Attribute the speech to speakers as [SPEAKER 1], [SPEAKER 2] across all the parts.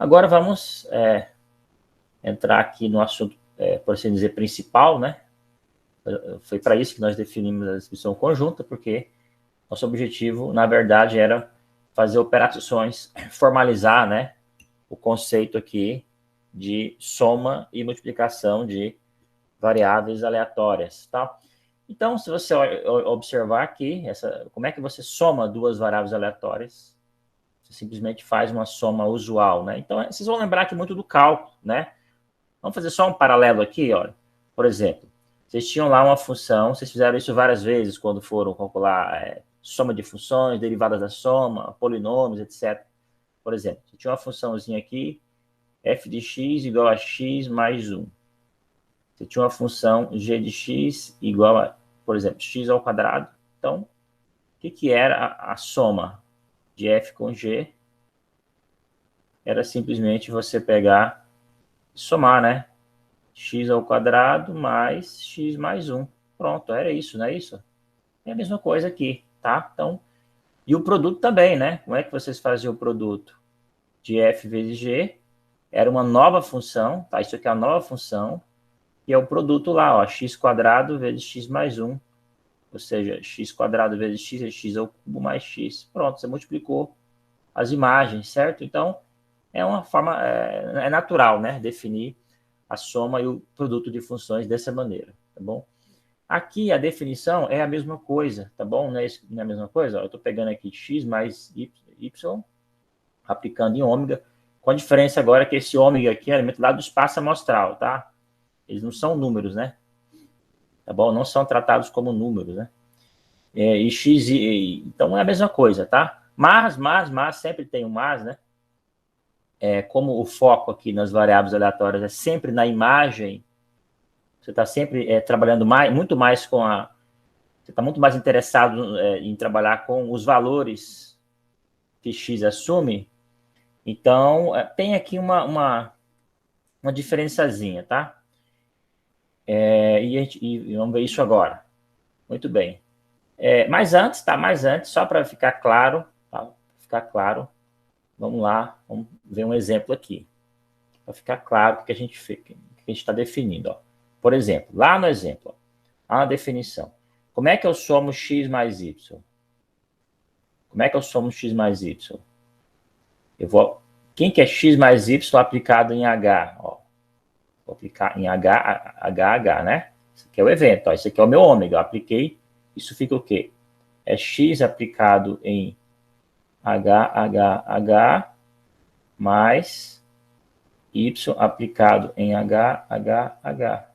[SPEAKER 1] Agora vamos entrar aqui no assunto, por assim dizer, principal, né? Foi para isso que nós definimos a distribuição conjunta, porque nosso objetivo, na verdade, era fazer operações, formalizar, né, o conceito aqui de soma e multiplicação de variáveis aleatórias, tá? Então, se você observar aqui, como é que você soma duas variáveis aleatórias? Você simplesmente faz uma soma usual, né? Então, vocês vão lembrar aqui muito do cálculo, né? Vamos fazer só um paralelo aqui, olha. Por exemplo, vocês tinham lá uma função, vocês fizeram isso várias vezes quando foram calcular soma de funções, derivadas da soma, polinômios, etc. Por exemplo, você tinha uma funçãozinha aqui, f de x igual a x mais 1. Você tinha uma função g de x igual a, por exemplo, x ao quadrado. Então, o que era a soma de f com g? Era simplesmente você pegar e somar, né? X ao quadrado mais x mais 1. Pronto, era isso, não é isso? É a mesma coisa aqui, tá? Então, e o produto também, né? Como é que vocês faziam o produto? De f vezes g, era uma nova função, tá? Isso aqui é uma nova função, e é o produto lá, ó, x quadrado vezes x mais 1. Ou seja, x quadrado vezes x é x ao cubo mais x. Pronto, você multiplicou as imagens, certo? Então, é uma forma, é natural, né? Definir a soma e o produto de funções dessa maneira, tá bom? Aqui a definição é a mesma coisa, tá bom? Não é a mesma coisa? Ó, eu estou pegando aqui x mais y, aplicando em ômega, com a diferença agora que esse ômega aqui é elemento lá do espaço amostral, tá? Eles não são números, né? Tá bom? Não são tratados como números, né? E x, então é a mesma coisa, tá? Mas, sempre tem um mas, né? Como o foco aqui nas variáveis aleatórias é sempre na imagem, você está sempre trabalhando muito mais com a... Você está muito mais interessado em trabalhar com os valores que x assume. Então, tem aqui uma diferençazinha, tá? E vamos ver isso agora. Muito bem. Mas antes, tá? Mais antes, só para ficar claro, tá? Ficar claro, vamos lá, vamos ver um exemplo aqui. Para ficar claro o que a gente está definindo, ó. Por exemplo, lá no exemplo, ó, a definição. Como é que eu somo x mais y? Como é que eu somo x mais y? Quem que é x mais y aplicado em H? Ó, vou aplicar em H, né? Isso aqui é o evento, ó, isso aqui é o meu ômega. Eu apliquei, isso fica o quê? É x aplicado em H mais y aplicado em H.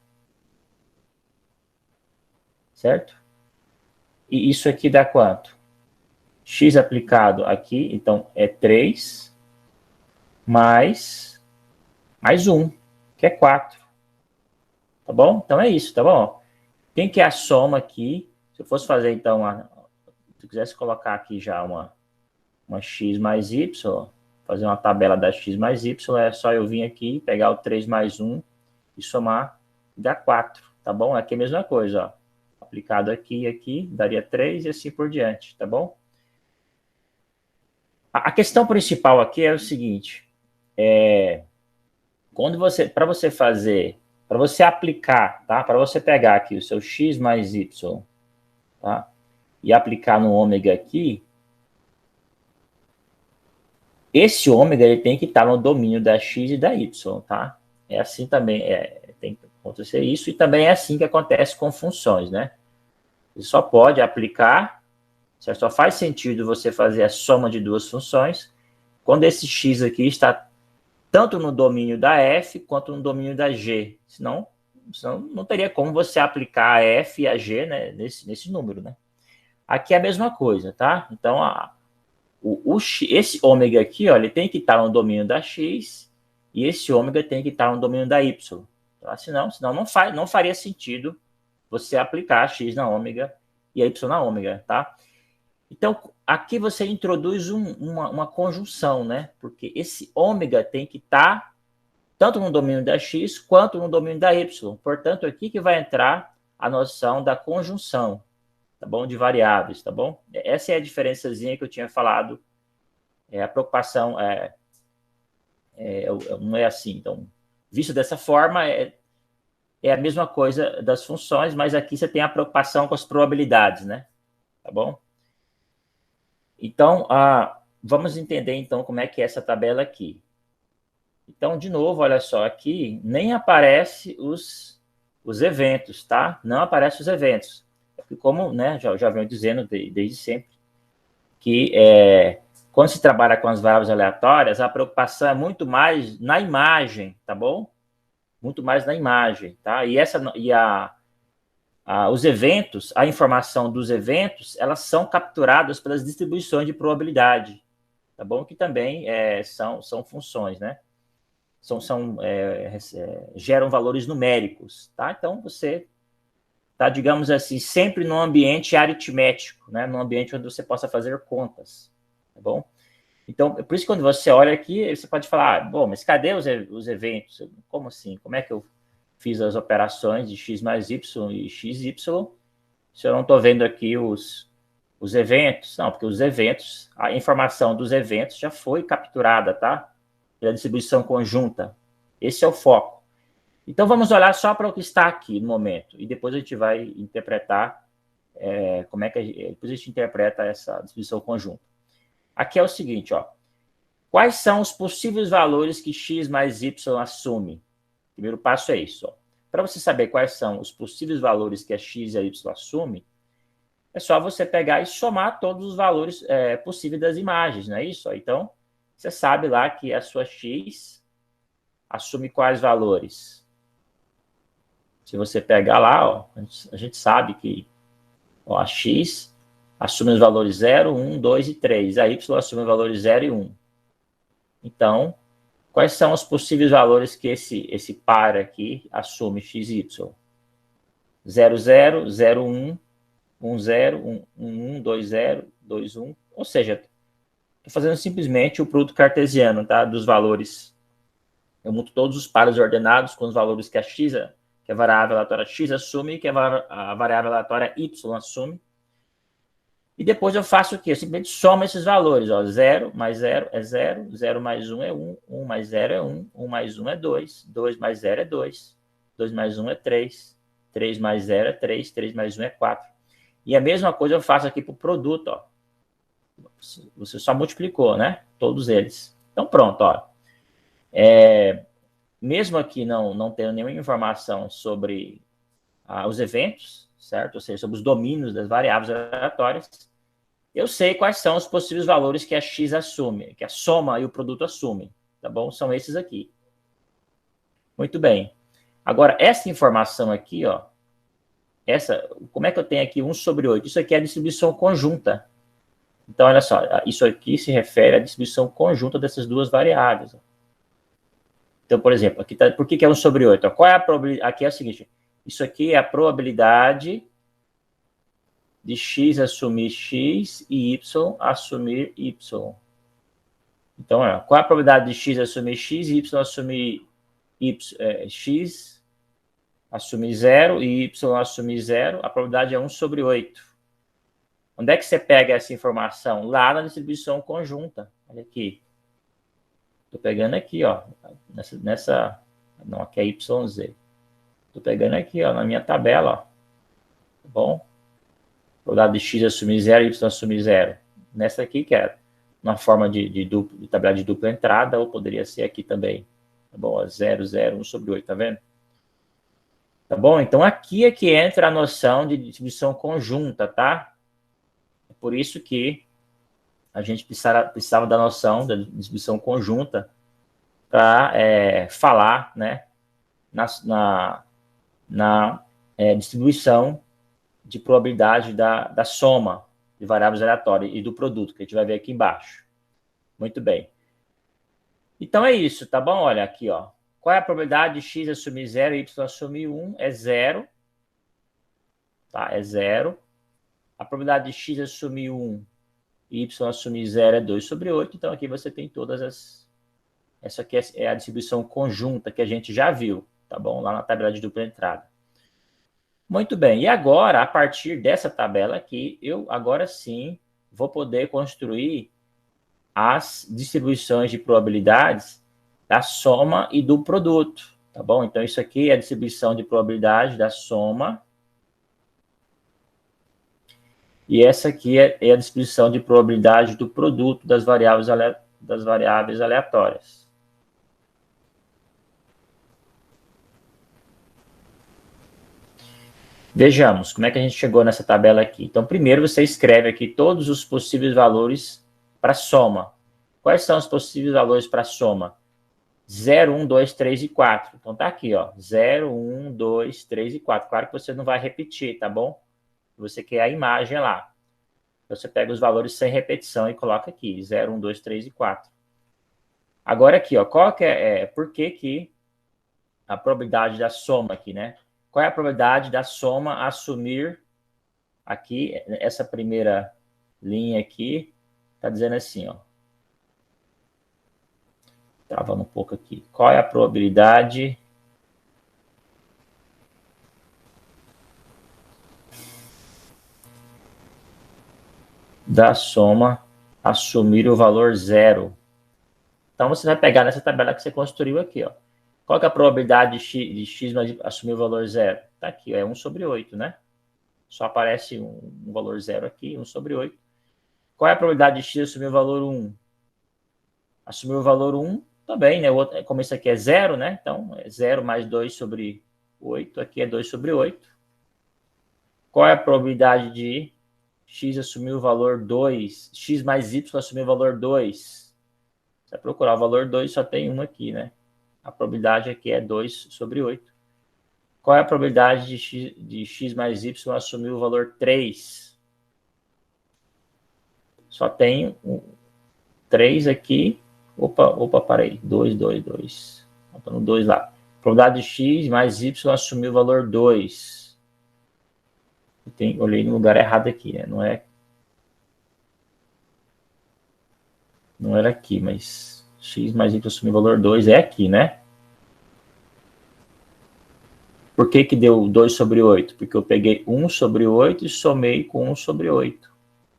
[SPEAKER 1] Certo? E isso aqui dá quanto? X aplicado aqui, então é 3 mais 1, que é 4. Tá bom? Então é isso, tá bom? Quem que é a soma aqui? Se eu fosse fazer, então, se eu quisesse colocar aqui já uma x mais y, fazer uma tabela da x mais y, é só eu vir aqui, pegar o 3 mais 1 e somar, dá 4, tá bom? Aqui é a mesma coisa, ó. Aplicado aqui, daria 3 e assim por diante, tá bom? A questão principal aqui é o seguinte, para você aplicar, tá? Para você pegar aqui o seu x mais y, tá? E aplicar no ômega aqui, esse ômega ele tem que estar no domínio da x e da y, tá? É assim também, tem que acontecer isso, e também é assim que acontece com funções, né? Você só pode aplicar, só faz sentido você fazer a soma de duas funções quando esse x aqui está tanto no domínio da f quanto no domínio da g. Senão não teria como você aplicar a f e a g, né, nesse número, né? Aqui é a mesma coisa, tá? Então, esse ômega aqui, ó, ele tem que estar no domínio da x e esse ômega tem que estar no domínio da y. Tá? Senão não faria sentido você aplicar x na ômega e a y na ômega, tá? Então, aqui você introduz uma conjunção, né? Porque esse ômega tem que estar tanto no domínio da x quanto no domínio da y. Portanto, aqui que vai entrar a noção da conjunção, tá bom? De variáveis, tá bom? Essa é a diferençazinha que eu tinha falado, a preocupação não é assim. Então, visto dessa forma, é a mesma coisa das funções, mas aqui você tem a preocupação com as probabilidades, né? Tá bom? Então, vamos entender, então, como é que é essa tabela aqui. Então, de novo, olha só, aqui nem aparece os eventos, tá? Não aparecem os eventos. Porque como, né, já venho dizendo desde sempre, que quando se trabalha com as variáveis aleatórias, a preocupação é muito mais na imagem, tá bom? Muito mais na imagem, tá? Os eventos, a informação dos eventos, elas são capturadas pelas distribuições de probabilidade, tá bom? Que também são funções, né? Geram valores numéricos, tá? Então, você está, digamos assim, sempre num ambiente aritmético, né? Num ambiente onde você possa fazer contas, tá bom? Então, por isso, quando você olha aqui, você pode falar, bom, mas cadê os eventos? Como assim? Como é que eu fiz as operações de x mais y e xy se eu não estou vendo aqui os eventos? Não, porque os eventos, a informação dos eventos já foi capturada, tá? Pela distribuição conjunta. Esse é o foco. Então, vamos olhar só para o que está aqui no momento. E depois a gente vai interpretar como é que depois a gente interpreta essa distribuição conjunta. Aqui é o seguinte, ó. Quais são os possíveis valores que x mais y assume? O primeiro passo é isso. Para você saber quais são os possíveis valores que a x e a y assume, é só você pegar e somar todos os valores possíveis das imagens, não é isso? Ó. Então, você sabe lá que a sua x assume quais valores? Se você pegar lá, ó, a gente sabe que a x assume os valores 0, 1, 2 e 3. A y assume os valores 0 e 1. Então, quais são os possíveis valores que esse par aqui assume, x e y? 0, 0, 0, 1, 1, 0, 1, 1, 1, 2, 0, 2, 1. Ou seja, estou fazendo simplesmente o produto cartesiano, tá? Dos valores. Eu mudo todos os pares ordenados com os valores que que a variável aleatória x assume e que a variável aleatória y assume. E depois eu faço o quê? Eu simplesmente somo esses valores. Ó. 0 mais 0 é 0, 0 mais 1 é 1, 1 mais 0 é 1, 1 mais 1 é 2, 2 mais 0 é 2, 2 mais 1 é 3, 3 mais 0 é 3, 3 mais 1 é 4. E a mesma coisa eu faço aqui para o produto. Ó. Você só multiplicou, né? Todos eles. Então pronto. Ó. Mesmo aqui não tendo nenhuma informação sobre os eventos, certo? Ou seja, sobre os domínios das variáveis aleatórias, eu sei quais são os possíveis valores que a x assume, que a soma e o produto assumem, tá bom? São esses aqui. Muito bem. Agora, essa informação aqui, ó, como é que eu tenho aqui 1 sobre 8? Isso aqui é a distribuição conjunta. Então, olha só, isso aqui se refere à distribuição conjunta dessas duas variáveis. Ó. Então, por exemplo, aqui tá, por que é 1 sobre 8? Ó, qual é a probabilidade? Aqui é o seguinte, isso aqui é a probabilidade de x assumir x e y assumir y. Então, qual é a probabilidade de x assumir x e y assumir y? X assumir 0 e y assumir 0, a probabilidade é 1 sobre 8. Onde é que você pega essa informação? Lá na distribuição conjunta. Olha aqui. Estou pegando aqui, ó. Não, aqui é YZ. Estou pegando aqui, ó, na minha tabela, ó. Tá bom? Probabilidade de x assumir 0 e y assumir 0. Nessa aqui, que é uma forma de tabela de dupla entrada, ou poderia ser aqui também. Tá bom? 0, 0, 1 sobre 8, tá vendo? Tá bom? Então, aqui é que entra a noção de distribuição conjunta, tá? É por isso que a gente precisava da noção da distribuição conjunta para falar, né, na distribuição de probabilidade da soma de variáveis aleatórias e do produto, que a gente vai ver aqui embaixo. Muito bem. Então, é isso, tá bom? Olha aqui, ó. Qual é a probabilidade de x assumir 0 e y assumir 1? É 0. Tá? É 0. A probabilidade de x assumir 1 e y assumir 0 é 2 sobre 8. Então, aqui você tem todas as... Essa aqui é a distribuição conjunta que a gente já viu, tá bom? Lá na tabela de dupla entrada. Muito bem. E agora, a partir dessa tabela aqui, eu agora sim vou poder construir as distribuições de probabilidades da soma e do produto, tá bom? Então, isso aqui é a distribuição de probabilidade da soma. E essa aqui é a distribuição de probabilidade do produto das variáveis aleatórias. Vejamos como é que a gente chegou nessa tabela aqui. Então, primeiro você escreve aqui todos os possíveis valores para soma. Quais são os possíveis valores para soma? 0, 1, 2, 3 e 4. Então, tá aqui, ó. 0, 1, 2, 3 e 4. Claro que você não vai repetir, tá bom? Você quer a imagem lá. Você pega os valores sem repetição e coloca aqui. 0, 1, 2, 3 e 4. Agora aqui, ó. Qual que por que a probabilidade da soma aqui, né? Qual é a probabilidade da soma assumir aqui, essa primeira linha aqui, tá dizendo assim, ó. Travando um pouco aqui. Qual é a probabilidade da soma assumir o valor zero? Então, você vai pegar nessa tabela que você construiu aqui, ó. Qual que é a probabilidade de x assumir o valor zero? Tá aqui, ó, é 1 sobre 8, né? Só aparece um valor zero aqui, 1 sobre 8. Qual é a probabilidade de x assumir o valor 1? Assumir o valor 1 também, né? Como isso aqui é zero, né? Então, é 0 mais 2 sobre 8. Aqui é 2 sobre 8. Qual é a probabilidade de x assumir o valor 2? X mais y assumir o valor 2. Você vai procurar o valor 2, só tem um aqui, né? A probabilidade aqui é 2 sobre 8. Qual é a probabilidade de x mais y assumir o valor 3? Só tem 3 aqui. Opa, parei. 2, 2, 2. Faltando 2 lá. Probabilidade de x mais y assumir o valor 2. Olhei no lugar errado aqui, né? Não era aqui, mas x mais y assumir o valor 2 é aqui, né? Por que deu 2 sobre 8? Porque eu peguei 1 sobre 8 e somei com 1 sobre 8.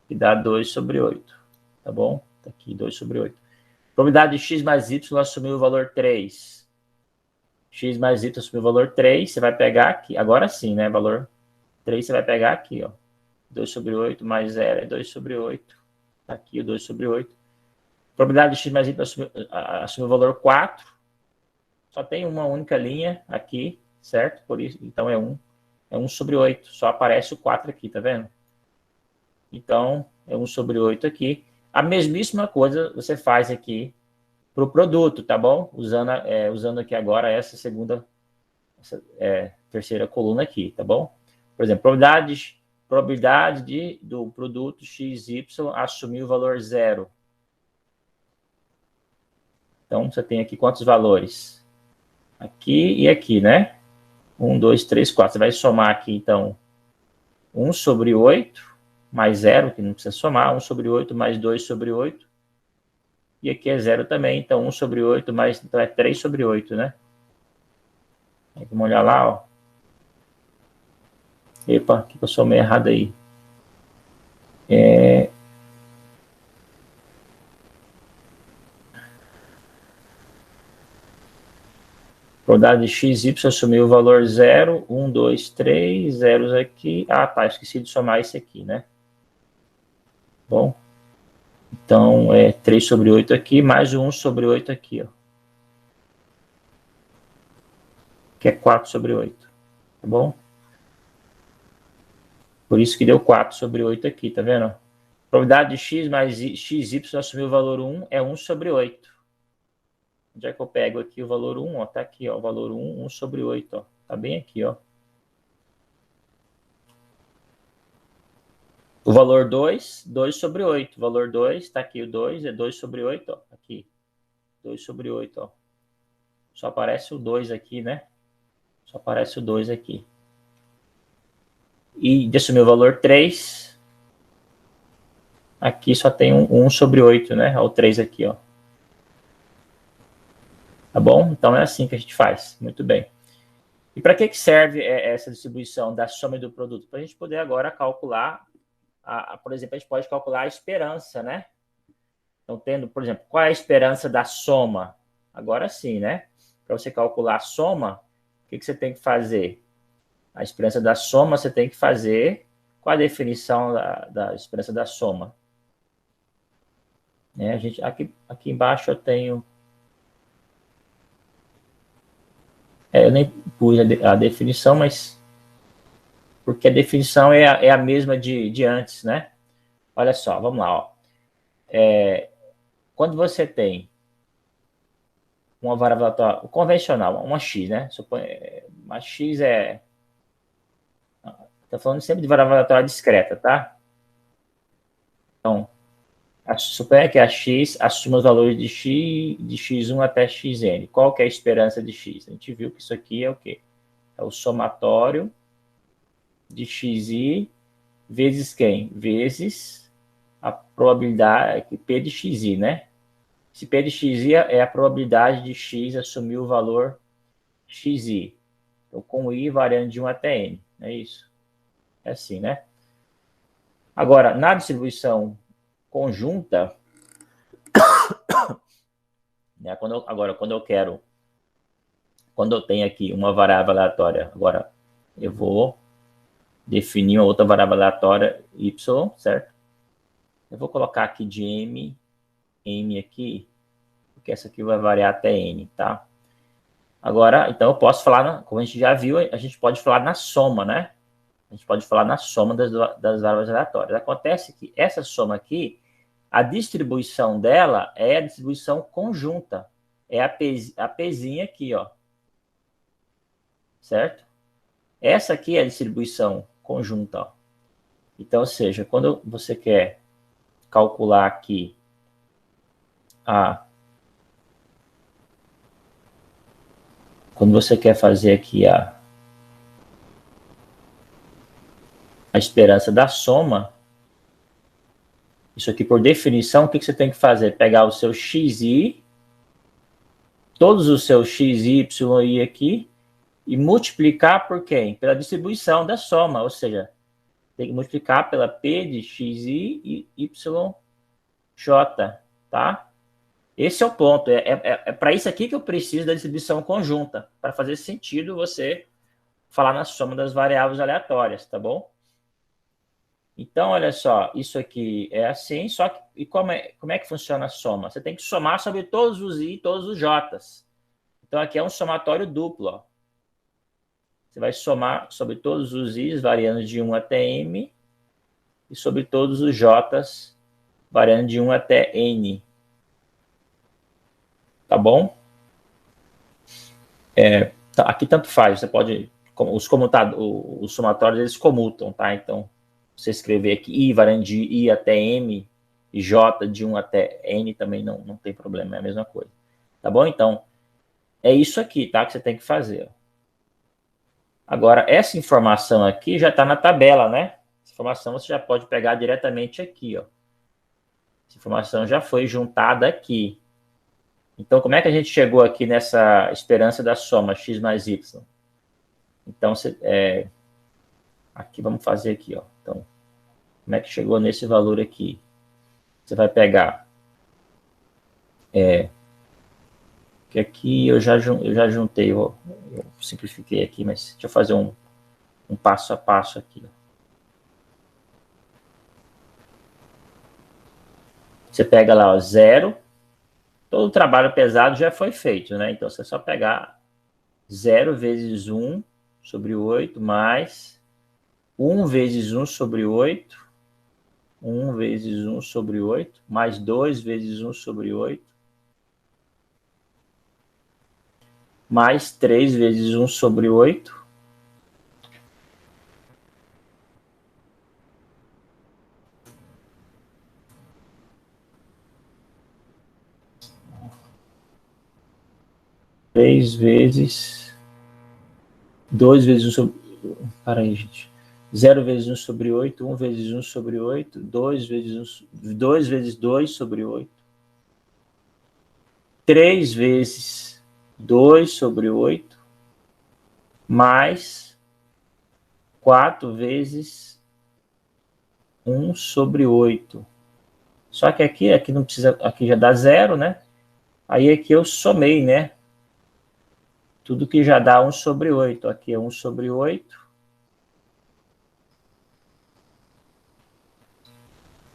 [SPEAKER 1] Que dá 2 sobre 8. Tá bom? Tá aqui, 2 sobre 8. Probabilidade de x mais y assumir o valor 3. X mais y assumir o valor 3, você vai pegar aqui. Agora sim, né? Valor 3 você vai pegar aqui, ó. 2 sobre 8 mais 0 é 2 sobre 8. Tá aqui o 2 sobre 8. Probabilidade de x mais y assumir o valor 4. Só tem uma única linha aqui, certo? Por isso, então é 1. É 1 sobre 8. Só aparece o 4 aqui, tá vendo? Então, é 1 sobre 8 aqui. A mesmíssima coisa você faz aqui para o produto, tá bom? Usando aqui agora essa terceira coluna aqui, tá bom? Por exemplo, probabilidade do produto XY assumir o valor zero. Então, você tem aqui quantos valores? Aqui e aqui, né? 1, 2, 3, 4. Você vai somar aqui, então, 1 sobre 8 mais 0, que não precisa somar. 1 sobre 8 mais 2 sobre 8. E aqui é 0 também, então 1 sobre 8 mais... Então é 3 sobre 8, né? Vamos olhar lá, ó. Epa, que eu somei errado aí. Probabilidade de XY assumir o valor 0, 1, 2, 3, zeros aqui. Ah, tá, esqueci de somar esse aqui, né? Bom, então é 3 sobre 8 aqui, mais o 1 sobre 8 aqui, ó. Que é 4 sobre 8, tá bom? Por isso que deu 4 sobre 8 aqui, tá vendo? Probabilidade de x mais xy assumir o valor 1 é 1 sobre 8. Onde é que eu pego aqui o valor 1? Ó, tá aqui, ó, o valor 1, 1 sobre 8, ó. Tá bem aqui, ó. O valor 2, 2 sobre 8. O valor 2, tá aqui o 2, é 2 sobre 8, ó. Aqui, 2 sobre 8, ó. Só aparece o 2 aqui, né? Só aparece o 2 aqui. E de assumir o valor 3, aqui só tem 1 sobre 8, né? Ó, o 3 aqui, ó. Tá bom? Então é assim que a gente faz. Muito bem. E para que serve essa distribuição da soma do produto? Para a gente poder agora calcular, por exemplo, a gente pode calcular a esperança, né? Então, tendo, por exemplo, qual é a esperança da soma? Agora sim, né? Para você calcular a soma, o que você tem que fazer? A esperança da soma você tem que fazer. Qual a definição da esperança da soma? Né? Aqui embaixo eu tenho... eu nem pus a definição, mas... porque a definição é a mesma de antes, né? Olha só, vamos lá. Ó. Quando você tem uma variável aleatória convencional, uma x, né? Uma x é... Estou falando sempre de variável aleatória discreta, tá? Então, suponha que a x assuma os valores de x1 até xn. Qual que é a esperança de x? A gente viu que isso aqui é o quê? É o somatório de xi vezes quem? Vezes a probabilidade P de xi, né? Se P de xi é a probabilidade de x assumir o valor xi. Então, com i variando de 1 até n. É isso. É assim, né? Agora, na distribuição conjunta, né, quando eu tenho aqui uma variável aleatória, agora eu vou definir uma outra variável aleatória y, certo? Eu vou colocar aqui de m aqui, porque essa aqui vai variar até n, tá? Agora, então eu posso falar, como a gente já viu, a gente pode falar na soma, né? A gente pode falar na soma das variáveis aleatórias. Acontece que essa soma aqui, a distribuição dela é a distribuição conjunta. É a Pzinha aqui, ó. Certo? Essa aqui é a distribuição conjunta, ó. Então, ou seja, quando você quer calcular aqui quando você quer fazer aqui a esperança da soma, isso aqui por definição, o que você tem que fazer? Pegar o seu xi, todos os seus xi, y aqui, e multiplicar por quem? Pela distribuição da soma, ou seja, tem que multiplicar pela P de xi e yj, tá? Esse é o ponto. É para isso aqui que eu preciso da distribuição conjunta, para fazer sentido você falar na soma das variáveis aleatórias, tá bom? Então, olha só, isso aqui é assim, só que e como é que funciona a soma? Você tem que somar sobre todos os i e todos os j's. Então, aqui é um somatório duplo, ó. Você vai somar sobre todos os i's, variando de 1 até m, e sobre todos os j's, variando de 1 até n. Tá bom? Aqui tanto faz, você pode... Os somatórios, eles comutam, tá? Então, você escrever aqui i variando de i até m e j de 1 até n também não tem problema, é a mesma coisa. Tá bom? Então, é isso aqui, tá? Que você tem que fazer. Agora, essa informação aqui já está na tabela, né? Essa informação você já pode pegar diretamente aqui, ó. Essa informação já foi juntada aqui. Então, como é que a gente chegou aqui nessa esperança da soma x mais y? Então, aqui vamos fazer aqui, ó. Então, como é que chegou nesse valor aqui? Você vai pegar... que aqui eu já juntei, eu simplifiquei aqui, mas deixa eu fazer um passo a passo aqui. Você pega lá, ó, 0, todo o trabalho pesado já foi feito, né? Então, você é só pegar 0 vezes 1 sobre 8, mais 1 vezes 1 sobre 8, 1 vezes 1 sobre 8, mais 2 vezes 1 sobre 8, mais 3 vezes 1 sobre 8, três vezes 2 vezes 1 sobre... Para aí, gente. 0 vezes 1 sobre 8, 1 vezes 1 sobre 8, 2 vezes 2 sobre 8, 3 vezes 2 sobre 8, mais 4 vezes 1 sobre 8. Só que aqui não precisa, aqui já dá 0, né? Aí aqui eu somei, né? Tudo que já dá 1 sobre 8. Aqui é 1 sobre 8.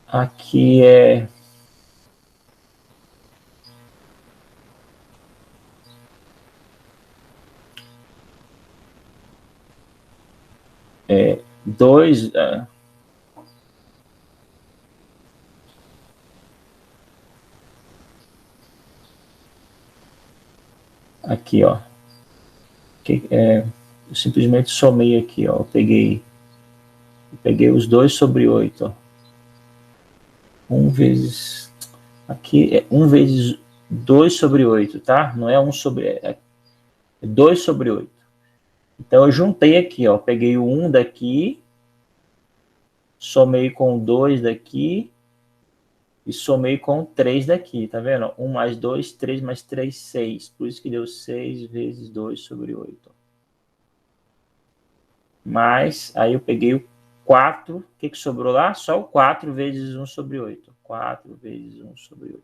[SPEAKER 1] Aqui é... É 2... Aqui, ó. Eu simplesmente somei aqui, ó. Eu peguei os 2 sobre 8, ó. 1 vezes... Aqui é 1 vezes 2 sobre 8, tá? Não é 1 sobre... É 2 sobre 8. Então, eu juntei aqui, ó. Peguei o 1 daqui, somei com o 2 daqui e somei com o 3 daqui, tá vendo? 1 mais 2, 3 mais 3, 6. Por isso que deu 6 vezes 2 sobre 8. Mas, aí eu peguei o 4. O que sobrou lá? Só o 4 vezes 1 sobre 8. 4 vezes 1 sobre 8.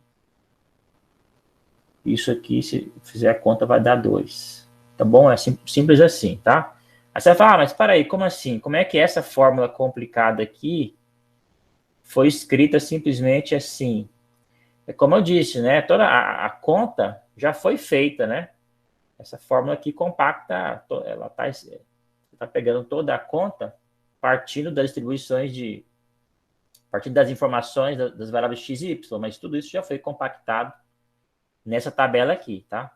[SPEAKER 1] Isso aqui, se fizer a conta, vai dar 2. Tá bom? É simples assim, tá? Aí você vai falar, mas para aí, como assim? Como é que essa fórmula complicada aqui foi escrita simplesmente assim? É como eu disse, né? Toda a conta já foi feita, né? Essa fórmula aqui compacta, ela tá pegando toda a conta partindo das distribuições partindo das informações das variáveis x e y, mas tudo isso já foi compactado nessa tabela aqui, tá?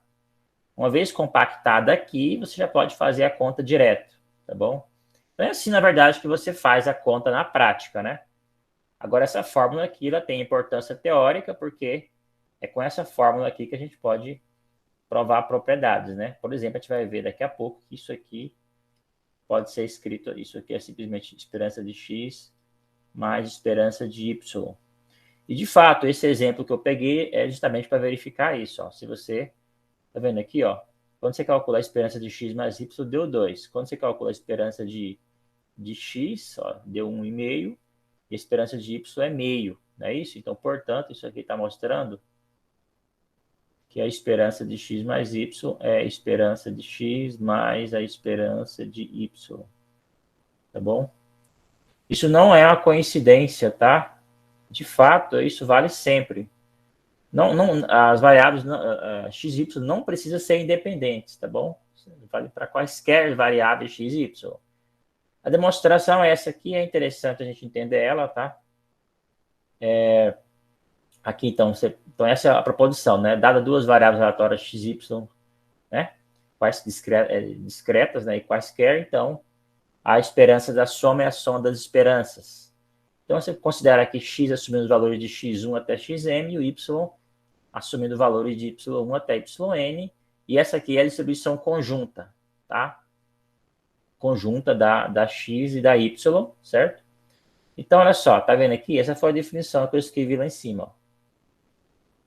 [SPEAKER 1] Uma vez compactada aqui, você já pode fazer a conta direto, tá bom? Então é assim, na verdade, que você faz a conta na prática, né? Agora, essa fórmula aqui, ela tem importância teórica, porque é com essa fórmula aqui que a gente pode provar propriedades, né? Por exemplo, a gente vai ver daqui a pouco que isso aqui pode ser escrito, isso aqui é simplesmente esperança de x mais esperança de y. E, de fato, esse exemplo que eu peguei é justamente para verificar isso, ó. Se você, tá vendo aqui, ó, quando você calcula a esperança de x mais y, deu 2. Quando você calcula a esperança de x, ó, deu 1,5, e a esperança de y é meio, não é isso? Então, portanto, isso aqui está mostrando que a esperança de x mais y é a esperança de x mais a esperança de y, tá bom? Isso não é uma coincidência, tá? De fato, isso vale sempre. As variáveis x e y não precisam ser independentes, tá bom? Vale para quaisquer variáveis x e y. A demonstração é essa aqui, é interessante a gente entender ela, tá? Aqui, então, essa é a proposição, né? Dada duas variáveis aleatórias x e y, né? Discretas, né? E quaisquer, então, a esperança da soma é a soma das esperanças. Então, você considera aqui x assumindo os valores de x1 até xm e o y assumindo valores de y1 até yn, e essa aqui é a distribuição conjunta, tá? Conjunta da x e da y, certo? Então, olha só, tá vendo aqui? Essa foi a definição que eu escrevi lá em cima, ó.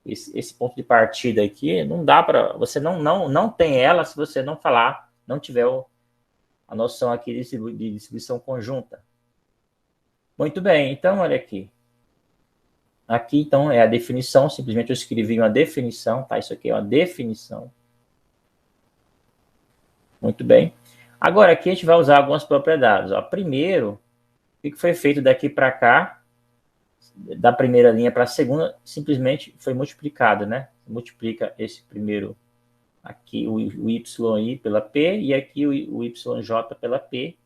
[SPEAKER 1] Esse ponto de partida aqui, não dá para... Você não tem ela se você não falar, não tiver a noção aqui de distribuição conjunta. Muito bem, então, olha aqui. Aqui, então, é a definição, simplesmente eu escrevi uma definição, tá? Isso aqui é uma definição. Muito bem. Agora, aqui a gente vai usar algumas propriedades. Ó. Primeiro, o que foi feito daqui para cá, da primeira linha para a segunda, simplesmente foi multiplicado, né? Multiplica esse primeiro, aqui o YI pela P, e aqui o YJ pela P,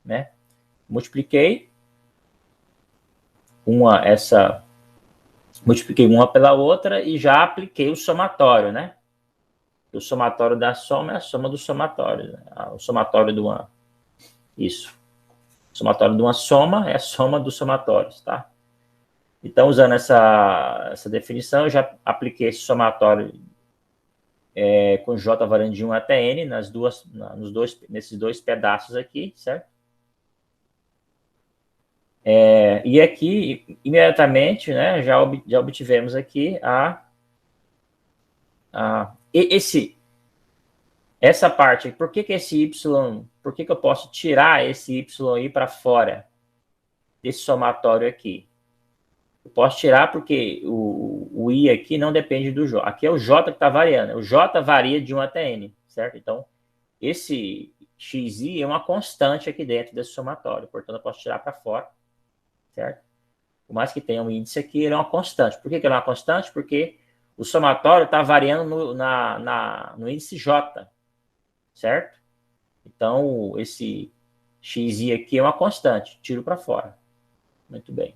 [SPEAKER 1] né? Multipliquei multipliquei uma pela outra e já apliquei o somatório, né? O somatório da soma é a soma do somatório, né? O somatório de uma... Isso. O somatório de uma soma é a soma dos somatórios, tá? Então, usando essa definição, eu já apliquei esse somatório com J variando de 1 até N nesses dois pedaços aqui, certo? E aqui, imediatamente, né, já obtivemos aqui essa parte. Por que esse Y, por que eu posso tirar esse YI para fora desse somatório aqui? Eu posso tirar porque o I aqui não depende do J. Aqui é o J que está variando. O J varia de 1 até N, certo? Então, esse XI é uma constante aqui dentro desse somatório. Portanto, eu posso tirar para fora, certo? Por mais que tenha um índice aqui, ele é uma constante. Por que ele é uma constante? Porque o somatório está variando no índice J, certo? Então, esse XI aqui é uma constante. Tiro para fora. Muito bem.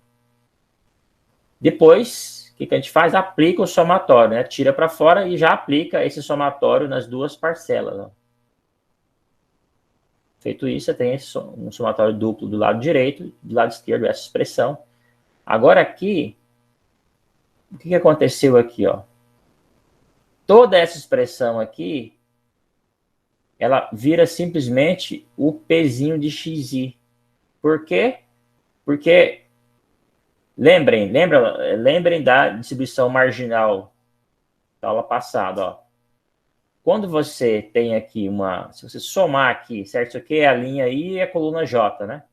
[SPEAKER 1] Depois, o que a gente faz? Aplica o somatório, né? Tira para fora e já aplica esse somatório nas duas parcelas. Ó. Feito isso, você tem um somatório duplo do lado direito, do lado esquerdo, essa expressão. Agora aqui, o que aconteceu aqui? Ó? Toda essa expressão aqui, ela vira simplesmente o Pzinho de xi. Por quê? Porque, lembrem da distribuição marginal da aula passada, ó. Quando você tem aqui se você somar aqui, certo? Isso aqui é a linha I e a coluna J, né?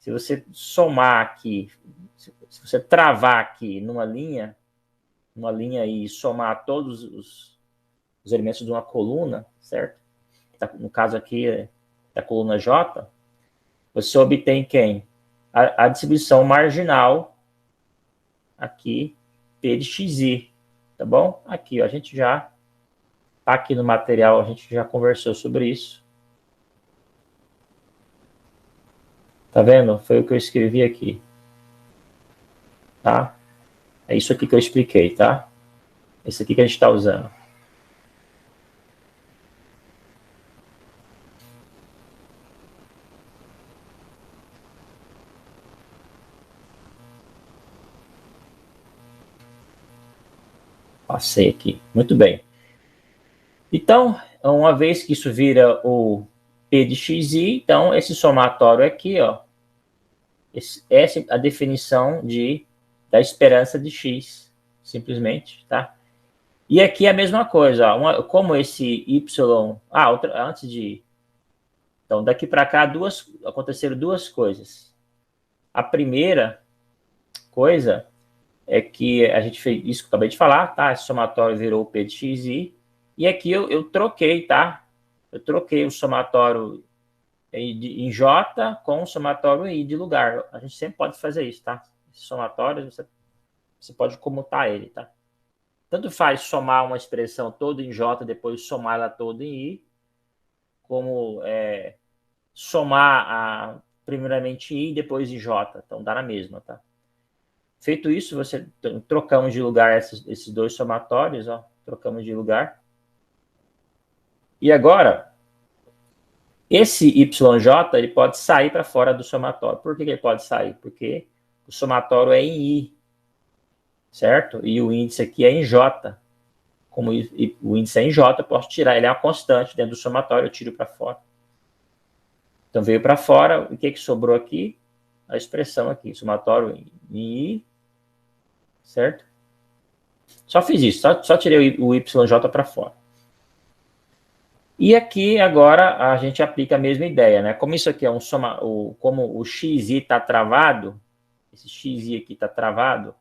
[SPEAKER 1] Se você somar aqui, se você travar aqui numa linha I e somar todos os elementos de uma coluna, certo? No caso aqui é da coluna J, você obtém quem? A distribuição marginal aqui, P de xi, tá bom? Aqui, ó, a gente já aqui no material, a gente já conversou sobre isso. Tá vendo? Foi o que eu escrevi aqui. Tá? É isso aqui que eu expliquei, tá? Esse aqui que a gente está usando. Passei aqui. Muito bem. Então, uma vez que isso vira o P de xi, então esse somatório aqui, ó, essa é a definição da esperança de x, simplesmente, tá? E aqui é a mesma coisa, ó, como esse y... antes de... Então, daqui para cá, aconteceram duas coisas. A primeira coisa é que a gente fez isso que eu acabei de falar, tá? Esse somatório virou o P de xi. E aqui eu troquei, tá? Eu troquei o somatório em J com o somatório I de lugar. A gente sempre pode fazer isso, tá? Esse somatório, você pode comutar ele, tá? Tanto faz somar uma expressão toda em J, depois somar ela toda em I, como somar primeiramente I e depois em J. Então dá na mesma, tá? Feito isso, trocamos de lugar esses dois somatórios, ó, trocamos de lugar. E agora, esse YJ ele pode sair para fora do somatório. Por que ele pode sair? Porque o somatório é em I, certo? E o índice aqui é em J. Como o índice é em J, eu posso tirar. Ele é uma constante dentro do somatório, eu tiro para fora. Então veio para fora, o que sobrou aqui? A expressão aqui, somatório em I, certo? Só fiz isso, só tirei o YJ para fora. E aqui, agora, a gente aplica a mesma ideia, né? Como isso aqui é como o XI está travado, esse XI aqui está travado,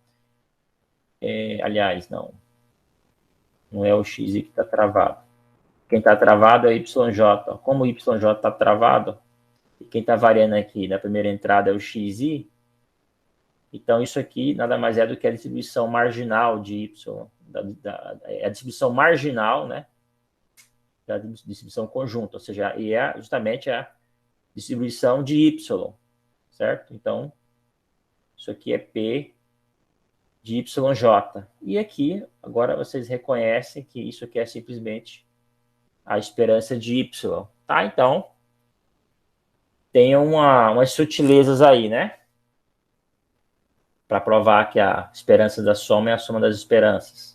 [SPEAKER 1] aliás, não é o XI que está travado. Quem está travado é o YJ. Como o YJ está travado, e quem está variando aqui na primeira entrada é o XI, então isso aqui nada mais é do que a distribuição marginal de Y, a distribuição marginal, né? Da distribuição conjunta, ou seja, e é justamente a distribuição de Y, certo? Então, isso aqui é P de YJ. E aqui, agora vocês reconhecem que isso aqui é simplesmente a esperança de Y, tá? Então, tem umas sutilezas aí, né? Para provar que a esperança da soma é a soma das esperanças.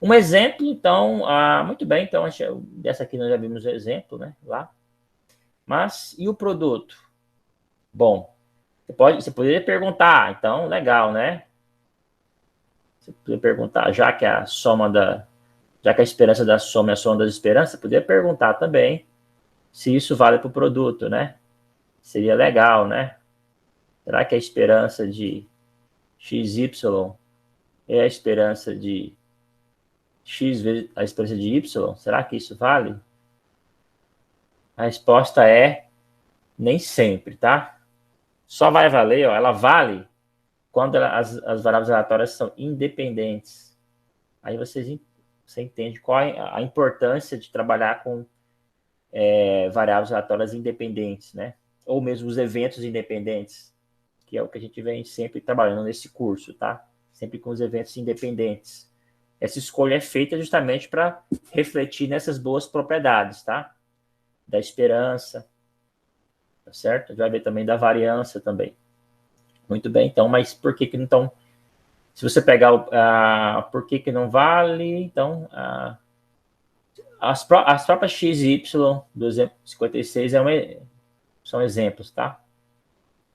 [SPEAKER 1] Um exemplo, então, muito bem, então, dessa aqui nós já vimos o exemplo, né, lá. Mas, e o produto? Bom, você poderia perguntar, então, legal, né? Você poderia perguntar, já que a esperança da soma é a soma das esperanças, você poderia perguntar também se isso vale para o produto, né? Seria legal, né? Será que a esperança de XY é a esperança de X vezes a esperança de Y? Será que isso vale? A resposta é nem sempre, tá? Só vai valer, ó, ela vale quando as variáveis aleatórias são independentes. Aí você entende qual é a importância de trabalhar com variáveis aleatórias independentes, né? Ou mesmo os eventos independentes, que é o que a gente vem sempre trabalhando nesse curso, tá? Sempre com os eventos independentes. Essa escolha é feita justamente para refletir nessas boas propriedades, tá? Da esperança, tá certo? A gente vai ver também da variância também. Muito bem, então, mas por que então, se você pegar por que não vale, então, as próprias x e y do exemplo 56 são exemplos, tá?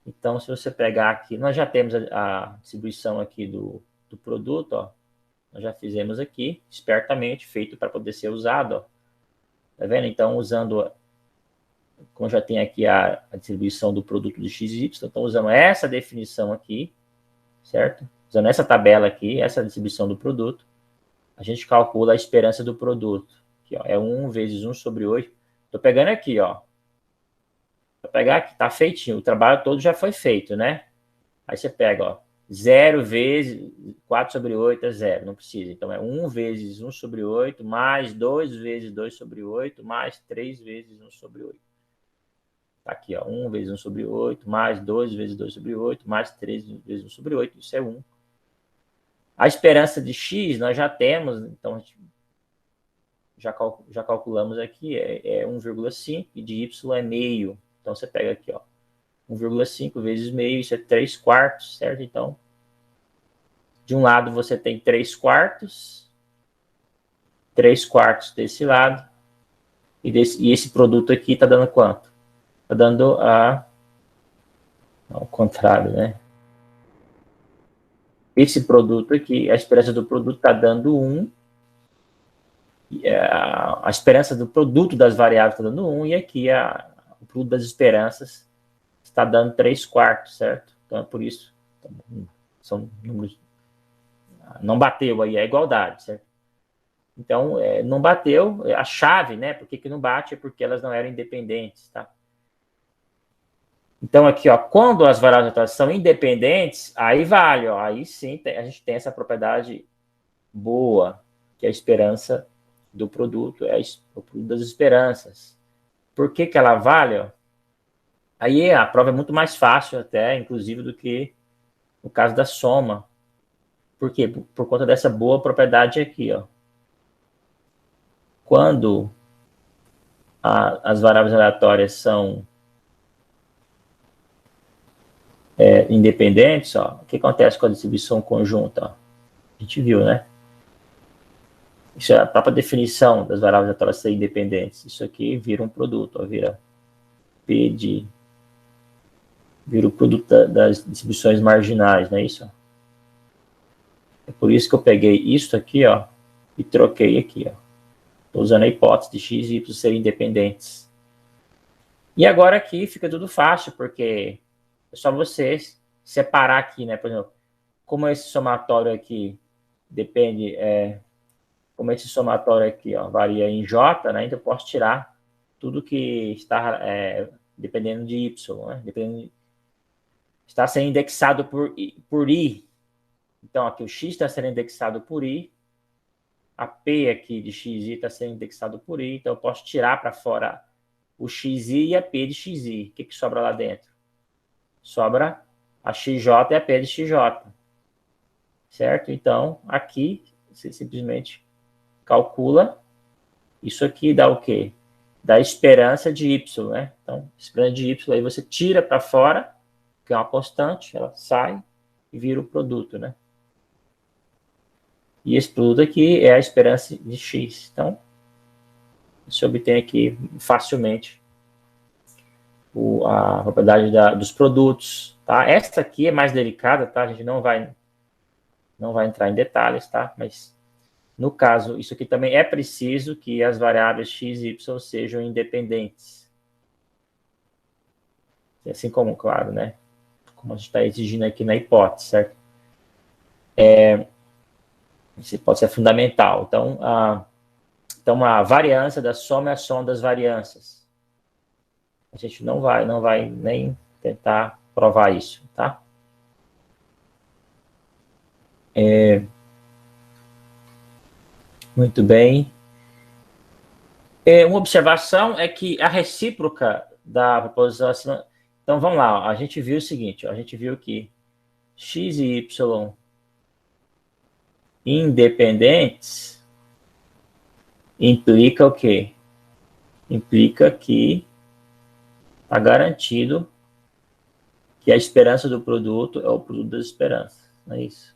[SPEAKER 1] Então, se você pegar aqui, nós já temos a distribuição aqui do produto, ó. Nós já fizemos aqui, espertamente, feito para poder ser usado, ó. Tá vendo? Então, usando, como já tem aqui a distribuição do produto de x e y, então usando essa definição aqui, certo? Usando essa tabela aqui, essa distribuição do produto, a gente calcula a esperança do produto. Aqui, ó, é 1 vezes 1 sobre 8. Estou pegando aqui, ó. Vou pegar aqui, tá feitinho. O trabalho todo já foi feito, né? Aí você pega, ó, 0 vezes 4 sobre 8 é 0, não precisa. Então, é 1 vezes 1 sobre 8, mais 2 vezes 2 sobre 8, mais 3 vezes 1 sobre 8. Tá aqui, ó, 1 vezes 1 sobre 8, mais 2 vezes 2 sobre 8, mais 3 vezes 1 sobre 8, isso é 1. A esperança de x nós já temos, então a gente já calculamos aqui, é 1,5, e de y é meio. Então, você pega aqui, ó, 1,5 vezes meio, isso é 3 quartos, certo? Então, de um lado você tem 3 quartos desse lado, e esse produto aqui está dando quanto? Está dando ao contrário, né? Esse produto aqui, a esperança do produto está dando 1, a esperança do produto das variáveis está dando 1, e aqui o produto das esperanças está dando 3 quartos, certo? Então é por isso, são números, não bateu aí a igualdade, certo? Então, não bateu, a chave, né? Por que não bate? É porque elas não eram independentes, tá? Então, aqui, ó, quando as variáveis aleatórias são independentes, aí vale, ó, aí sim a gente tem essa propriedade boa, que é a esperança do produto, o produto das esperanças. Por que ela vale? Ó? Aí a prova é muito mais fácil até, inclusive, do que no caso da soma. Por quê? Por conta dessa boa propriedade aqui, ó. Quando as variáveis aleatórias são independentes, ó, o que acontece com a distribuição conjunta? Ó? A gente viu, né? Isso é a própria definição das variáveis aleatórias serem independentes. Isso aqui vira um produto, ó, vira o produto das distribuições marginais, não é isso? É por isso que eu peguei isso aqui, ó, e troquei aqui, ó. Estou usando a hipótese de x e y serem independentes. E agora aqui fica tudo fácil, porque é só você separar aqui, né? Por exemplo, como esse somatório aqui depende, como esse somatório aqui, ó, varia em j, né? Então eu posso tirar tudo que está dependendo de y, né? Está sendo indexado por i. Então, aqui o x está sendo indexado por i, a p aqui de xi está sendo indexado por i, então eu posso tirar para fora o xi e a p de xi. O que sobra lá dentro? Sobra a xj e a p de xj. Certo? Então, aqui, você simplesmente calcula. Isso aqui dá o quê? Dá a esperança de y, né? Então, esperança de y, aí você tira para fora, que é uma constante, ela sai e vira o produto, né? E esse produto aqui é a esperança de x. Então, você obtém aqui facilmente a propriedade dos produtos, tá? Esta aqui é mais delicada, tá? A gente não vai entrar em detalhes, tá? Mas, no caso, isso aqui também é preciso que as variáveis x e y sejam independentes. Assim como, claro, né? Como a gente está exigindo aqui na hipótese, certo? Isso pode ser fundamental. Então a variância da soma é a soma das variâncias. A gente não vai nem tentar provar isso, tá? Muito bem. Uma observação é que a recíproca da proposição acima... Então, vamos lá. A gente viu o seguinte. A gente viu que x e y independentes implica o quê? Implica que está garantido que a esperança do produto é o produto das esperanças. Não é isso?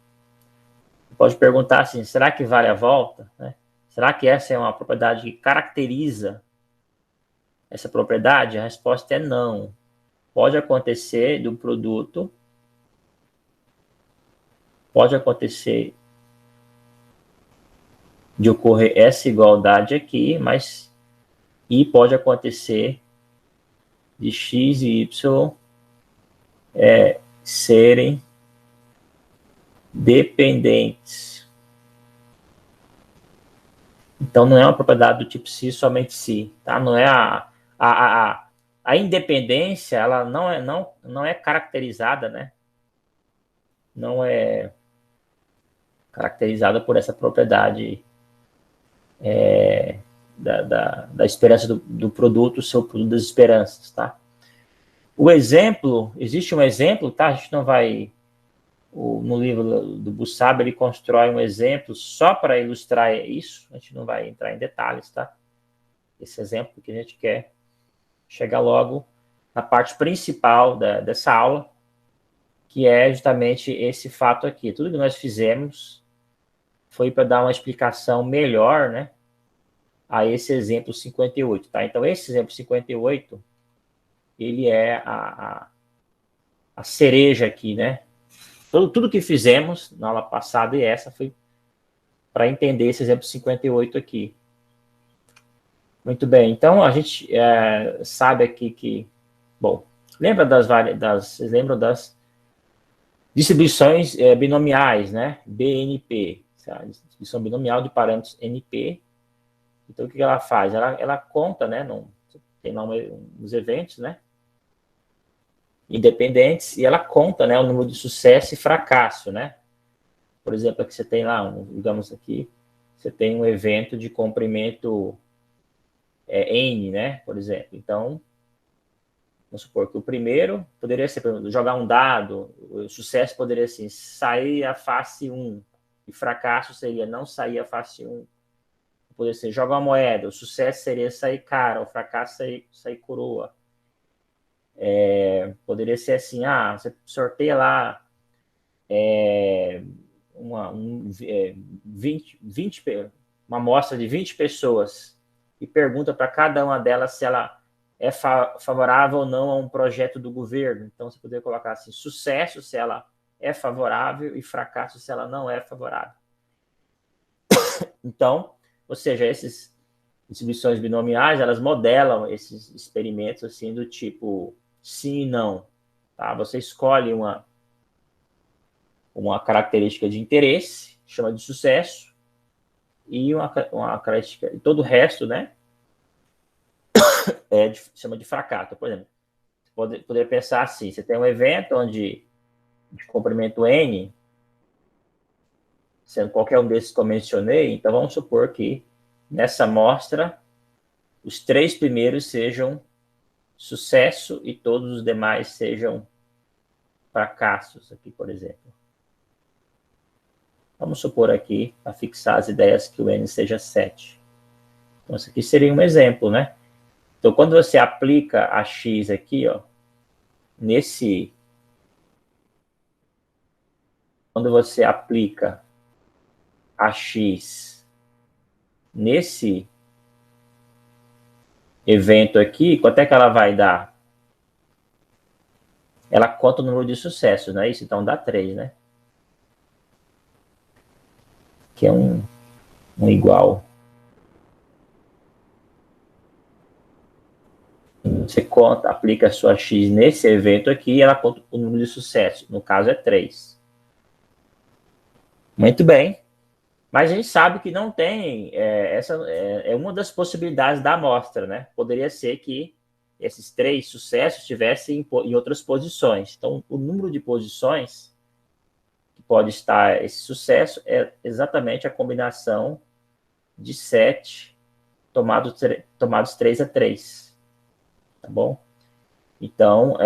[SPEAKER 1] Você pode perguntar assim, será que vale a volta? Né? Será que essa é uma propriedade que caracteriza essa propriedade? A resposta é não. Pode acontecer do produto, pode acontecer de ocorrer essa igualdade aqui, mas e pode acontecer de x e y serem dependentes. Então, não é uma propriedade do tipo se, somente se. Tá? Não é a independência, ela não é caracterizada, né? Não é caracterizada por essa propriedade da esperança do produto, o seu produto das esperanças, tá? O exemplo, existe um exemplo, tá? A gente não vai... No livro do Bussab, ele constrói um exemplo só para ilustrar isso. A gente não vai entrar em detalhes, tá? Esse exemplo, porque a gente quer chegar logo na parte principal dessa aula, que é justamente esse fato aqui. Tudo que nós fizemos foi para dar uma explicação melhor, né, a esse exemplo 58, tá? Então, esse exemplo 58, ele é a cereja aqui, né? Tudo que fizemos na aula passada e essa foi para entender esse exemplo 58 aqui. Muito bem, então a gente sabe aqui que... Bom, vocês lembram das distribuições binomiais, né? BNP, a distribuição binomial de parâmetros NP. Então, o que ela faz? Ela conta, né? Tem lá uns eventos, né? Independentes, e ela conta, né, o número de sucesso e fracasso, né? Por exemplo, aqui você tem lá, digamos aqui, você tem um evento de comprimento N, né? Por exemplo. Então, vamos supor que o primeiro poderia ser, por exemplo, jogar um dado, o sucesso poderia ser sair a face 1, e fracasso seria não sair a face 1. Poderia ser jogar uma moeda, o sucesso seria sair cara, o fracasso sair coroa. Poderia ser assim, você sorteia lá uma amostra de 20 pessoas e pergunta para cada uma delas se ela é favorável ou não a um projeto do governo. Então, você poderia colocar assim, sucesso se ela é favorável e fracasso se ela não é favorável. Então, ou seja, essas distribuições binomiais, elas modelam esses experimentos assim do tipo sim e não. Tá? Você escolhe uma característica de interesse, chama de sucesso, e uma característica, e todo o resto, né, chama de fracasso. Por exemplo, você poderia pensar assim, você tem um evento onde de comprimento N, sendo qualquer um desses que eu mencionei, então vamos supor que nessa amostra os 3 primeiros sejam sucesso e todos os demais sejam fracassos, aqui, por exemplo. Vamos supor aqui, para fixar as ideias, que o N seja 7. Então, isso aqui seria um exemplo, né? Então, quando você aplica a X aqui, ó, quando você aplica a X nesse evento aqui, quanto é que ela vai dar? Ela conta o número de sucessos, não é isso? Então, dá 3, né? Que é um igual. Você conta, aplica a sua X nesse evento aqui e ela conta o número de sucessos. No caso, é 3. Muito bem. Mas a gente sabe que não tem, essa é uma das possibilidades da amostra, né? Poderia ser que esses 3 sucessos estivessem em outras posições. Então, o número de posições que pode estar esse sucesso é exatamente a combinação de 7 tomados 3 a 3, tá bom? Então,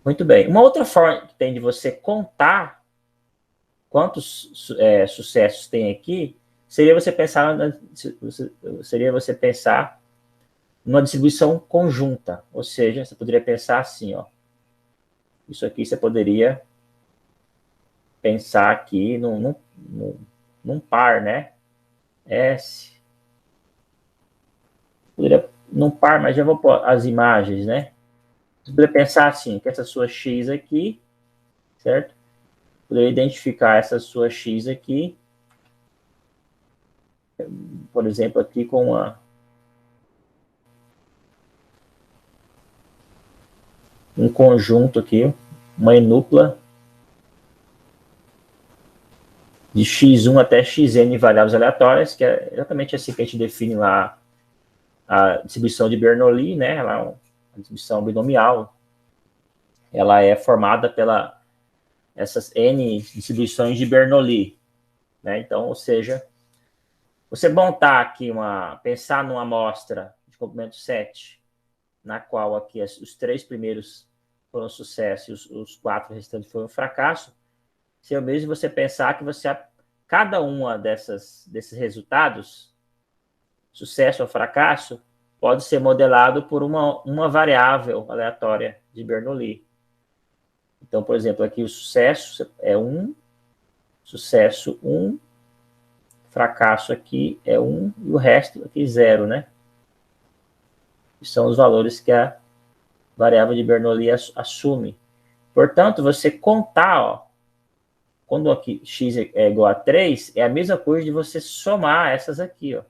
[SPEAKER 1] muito bem. Uma outra forma que tem de você contar quantos sucessos tem aqui seria você pensar numa distribuição conjunta, ou seja, você poderia pensar assim, ó, isso aqui você poderia pensar aqui num par, né? S, poderia num par, mas já vou pôr as imagens, né? Você poderia pensar assim, que essa sua X aqui, certo? Poderia identificar essa sua X aqui, por exemplo, aqui com um conjunto aqui, uma enupla de x1 até xn variáveis aleatórias, que é exatamente assim que a gente define lá a distribuição de Bernoulli, né? Ela é uma distribuição binomial. Ela é formada pela essas n distribuições de Bernoulli, né? Então, ou seja, você montar aqui pensar numa amostra de comprimento 7, na qual aqui os 3 primeiros foram sucesso e os 4 restantes foram fracasso, se é mesmo você pensar que cada uma desses resultados, sucesso ou fracasso, pode ser modelado por uma variável aleatória de Bernoulli. Então, por exemplo, aqui o sucesso é 1, sucesso 1, fracasso aqui é 1 e o resto aqui 0, né? Que são os valores que a variável de Bernoulli assume. Portanto, você contar, ó, quando aqui x é igual a 3, é a mesma coisa de você somar essas aqui, ó.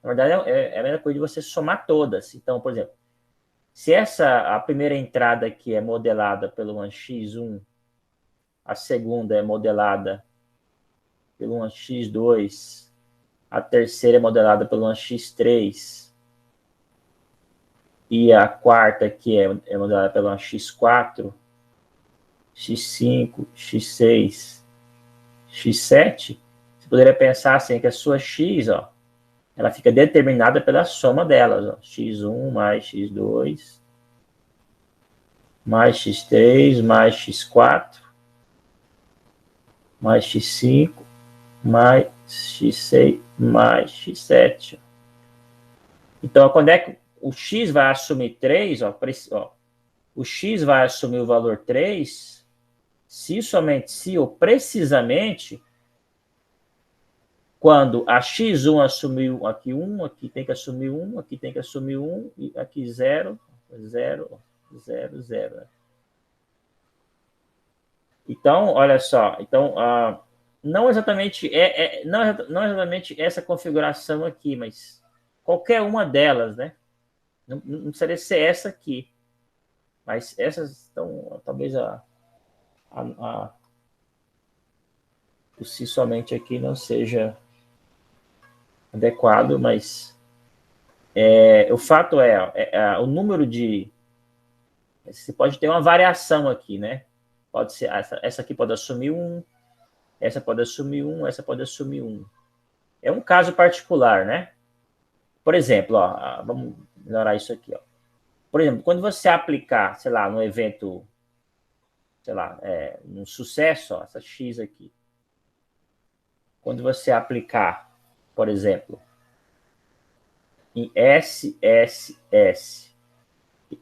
[SPEAKER 1] Na verdade, é a mesma coisa de você somar todas. Então, por exemplo, se a primeira entrada aqui é modelada pelo 1x1, a segunda é modelada pelo 1x2, a terceira é modelada pelo 1x3, e a quarta aqui é modelada pelo 1x4, x5, x6, x7, você poderia pensar assim, que a sua x, ó, ela fica determinada pela soma delas, ó, x1 mais x2, mais x3, mais x4, mais x5, mais x6, mais x7. Então, quando é que o x vai assumir 3, ó, o x vai assumir o valor 3, se somente se ou precisamente quando a x1 assumiu aqui 1, aqui tem que assumir 1, aqui tem que assumir 1, e aqui 0, 0, 0, 0. Então, olha só, então, não exatamente não exatamente essa configuração aqui, mas qualquer uma delas, né? Não precisaria ser essa aqui, mas essas estão, talvez o si somente aqui não seja adequado, mas o fato o número de, você pode ter uma variação aqui, né? Pode ser, essa aqui pode assumir 1, essa pode assumir 1, essa pode assumir 1. É um caso particular, né? Por exemplo, ó, vamos melhorar isso aqui. Ó. Por exemplo, quando você aplicar, sei lá, no evento, sei lá, um sucesso, ó, essa X aqui. Quando você aplicar, por exemplo, em S, S, S,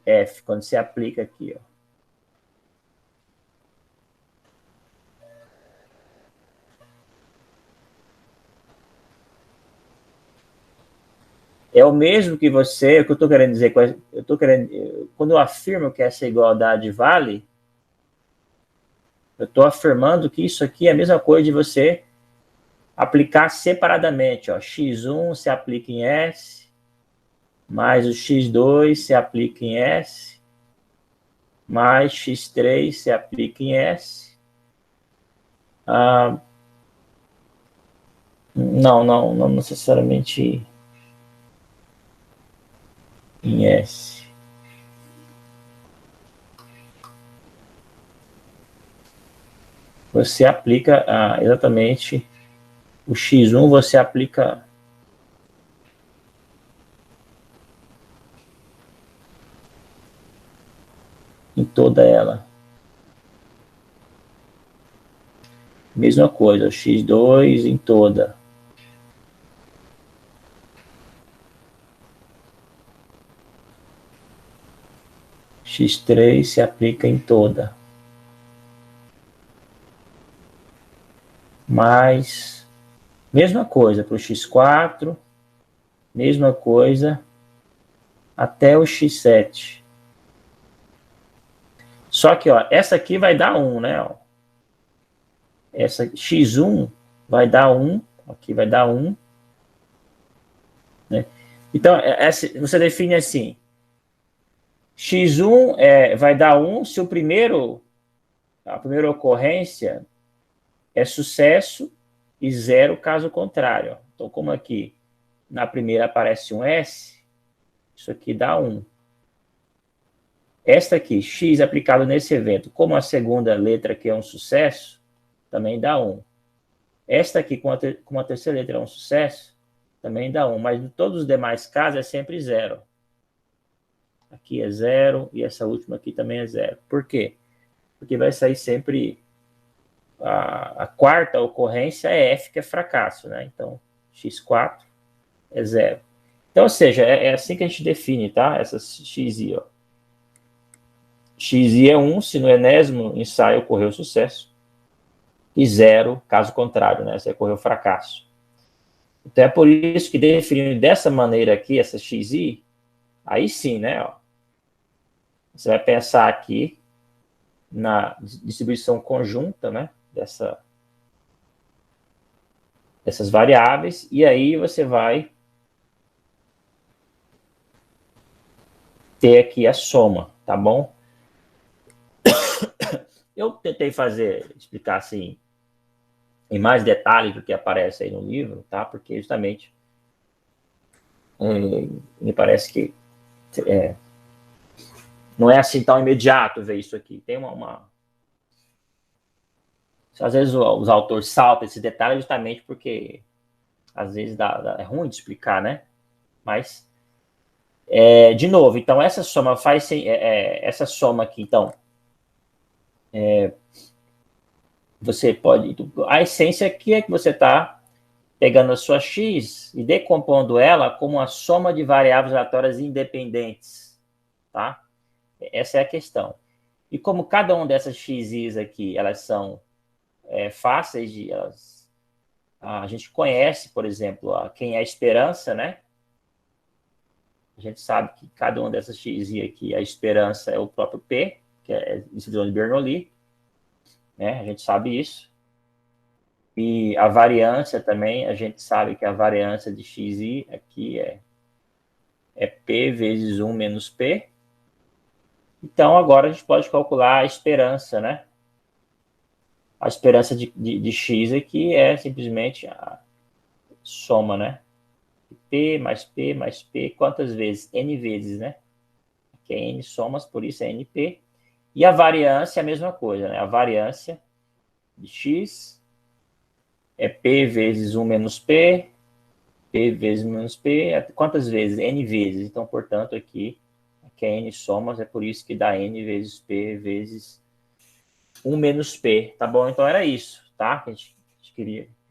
[SPEAKER 1] F, quando você aplica aqui, ó. É o mesmo que você, o que eu estou querendo dizer, quando eu afirmo que essa igualdade vale, eu estou afirmando que isso aqui é a mesma coisa de você aplicar separadamente, ó, x1 se aplica em S, mais o x2 se aplica em S, mais x3 se aplica em S, Ah, não necessariamente em S. Você aplica exatamente o X1, você aplica em toda ela. Mesma coisa, o X2 em toda. X3 se aplica em toda. Mas, mesma coisa para o X4, mesma coisa até o X7. Só que, ó, essa aqui vai dar 1, né? Ó. Essa X1 vai dar 1, aqui vai dar 1. Né? Então, você define assim, X1 vai dar 1 se a primeira ocorrência é sucesso e 0 caso contrário. Então, como aqui na primeira aparece um S, isso aqui dá 1. Esta aqui, X aplicado nesse evento, como a segunda letra aqui é um sucesso, também dá 1. Esta aqui, como a terceira letra é um sucesso, também dá 1. Mas em todos os demais casos é sempre 0. Aqui é 0 e essa última aqui também é 0. Por quê? Porque vai sair sempre a quarta ocorrência é F, que é fracasso, né? Então, X4 é 0. Então, ou seja, é assim que a gente define, tá? Essas XI, ó. XI é 1 se no enésimo ensaio ocorreu sucesso. E 0, caso contrário, né? Se ocorreu fracasso. Então, é por isso que definindo dessa maneira aqui, essa XI, aí sim, né? Ó, você vai pensar aqui na distribuição conjunta, né? Dessas variáveis, e aí você vai ter aqui a soma, tá bom? Eu tentei explicar assim, em mais detalhes do que aparece aí no livro, tá? Porque justamente me parece que não é assim tão imediato ver isso aqui. Tem às vezes os autores saltam esse detalhe justamente porque às vezes é ruim de explicar, né? Mas, de novo, então essa soma essa soma aqui, então, você pode... A essência aqui é que você está pegando a sua x e decompondo ela como uma soma de variáveis aleatórias independentes, tá? Essa é a questão. E como cada uma dessas x's aqui, elas são fáceis de... a gente conhece, por exemplo, quem é a esperança, né? A gente sabe que cada uma dessas x aqui, a esperança é o próprio P, que é distribuição de Bernoulli, né? A gente sabe isso. E a variância também, a gente sabe que a variância de xi aqui é P vezes 1 menos P. Então, agora a gente pode calcular a esperança, né? A esperança de x aqui é simplesmente a soma, né? P mais P mais P, quantas vezes? N vezes, né? Aqui é N somas, por isso é NP. E a variância é a mesma coisa, né? A variância de x é P vezes 1 menos P, P vezes menos P, quantas vezes? N vezes. Então, portanto, aqui é N somas, é por isso que dá N vezes P vezes 1 menos P, tá bom? Então, era isso, tá? Que a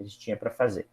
[SPEAKER 1] gente tinha para fazer.